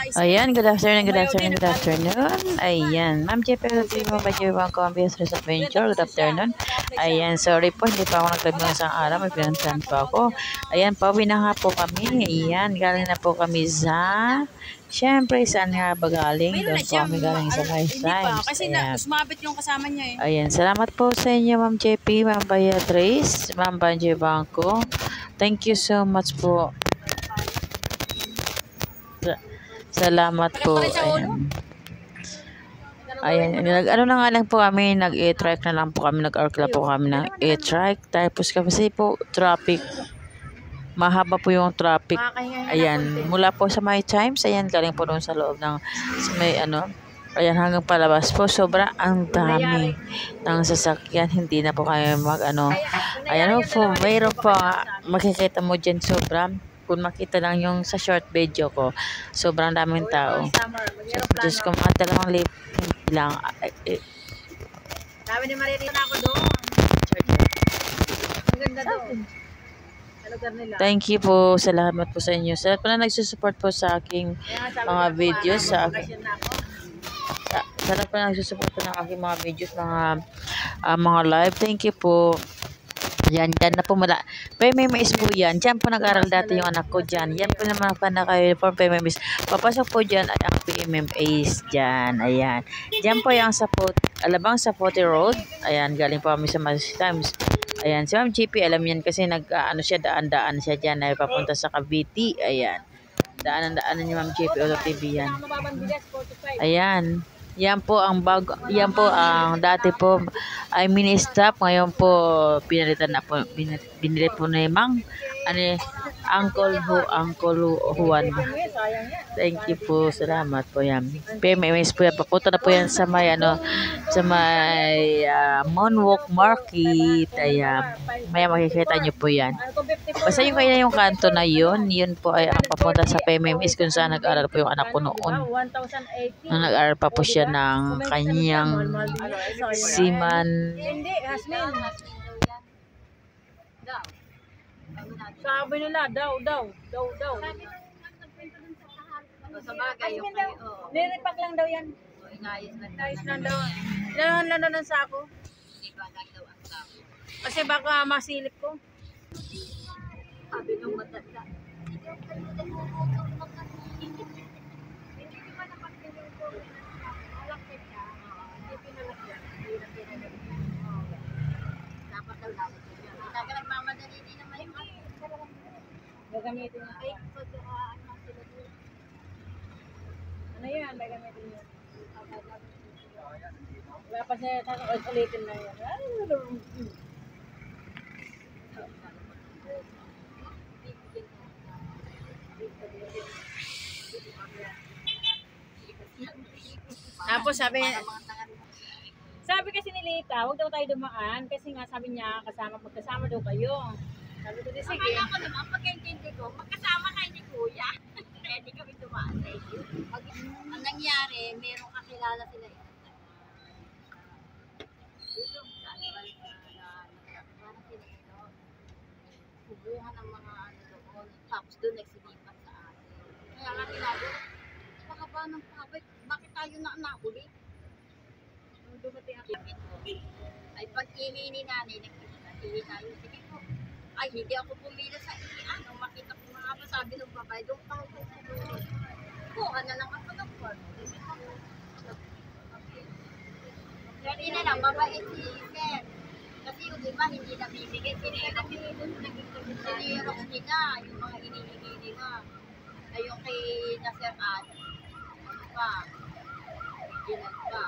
Ayan, good afternoon, good afternoon, good afternoon. Ayan, Ma'am Jeff, mo ba yung ibang Combias Adventure? Good afternoon. Ayan, sorry po, hindi pa ako nag-live ng isang araw, may pinansan pa ako. Ayan, pauwi na nga po kami. Ayan, galing na po kami sa... Siyempre, saan nga ba galing? Doon po kami galing sa My Times. Kasi sumabit yung kasama niya eh. Ayan, salamat po sa inyo, Ma'am JP, Ma'am Beatrice, Ma'am Banji Bangko. Thank you so much po. Salamat po. Ayan. Ano na nga lang po kami, nag-e-trike na lang po kami, nag-arc na po kami ng e-trike. Tapos kasi po, traffic. Mahaba po yung traffic. Ayan, mula po sa My Times, ayan, galing po doon sa loob ng, may ano, ayan, hanggang palabas po, sobra ang dami ng sasakyan. Hindi na po kayo mag-ano. Ayan po, mayroon po, makikita mo dyan sobra. Kung makita lang yung sa short video ko, sobrang daming tao. Diyos ko, mga dalawang lip lang. Sabi ni Maria, na ako doon. Ang ganda doon. Thank you po. Salamat po sa inyo. Sa lahat po na nagsusupport po sa aking mga videos. Sa lahat po na nagsusupport po ng aking mga videos, mga live. Thank you po. Yan, dyan na po mula. PMMS po yan. Dyan po nag-aral dati yung anak ko dyan. Yan po naman pa naka-uniform PMMS. Papasok po dyan ay ang PMMS dyan. Ayan. Dyan po yung alabang sa 40 Road. Ayan, galing po kami sa My Times. Ayan, si Ma'am GP, alam yan kasi daan-daan siya dyan ay papunta sa Cavite. Ayan. Daanan ni Ma'am GP Auto TV yan. Ayan. Yan po ang dati po ay mini-stop, ngayon po pinalitan na po, binili po na yung Uncle Juan. Thank you po, salamat po yan. PMMS po yan, papunta na po yan sa may Moonwalk Market. Ayan, maya makikita nyo po yan. Basta yung kaya yung kanto na yun po ay ang papunta sa PMMS kung saan nag-aral po yung anak ko noon. Nung nag-aral pa po siya ng kanyang siman. Sabi nila, daw. Sa bagay, yung Niripak lang daw yan. Inayos lang daw. Ilan lang daw ng sako. Kasi baka masilip ko. sabi nung matanda. Dapat ang dapat niya. Talaga nagmamadali din naman yung Gagamitin niya. ay pag Ano yan? Gagamitin niya. Wala pa siya ulitin na yan. Tapos sabi kasi ni Lita, huwag daw tayo dumaan kasi nga sabi niya magkasama daw kayo. Sabi ko, di sige. akala ko naman, pagkaintindi ko, magkasama kayo ni Kuya. Kaya di kami dumaan sa inyo. Ang nangyari, merong kakilala sila eh. Dito, subuhan ng mga doon. Tapos doon nagsilipan sa atin. Kaya nga tinago, baka ba ng pabay, bakit tayo na nahuli? Nung dumating ako. Ay pag ni nanay, nagpili tayo. Sige po. Ay, hindi ako pumila sa nung makita ko mga masabi ng babae, doon pang kuha na lang ako ng form. Hindi na lang, babae si Sir. Kasi yung iba, hindi na bibigay. Sinirok nila, yung mga hinihingi nila. Ay, yung kay Nasir Ad, ano pa, ilan pa.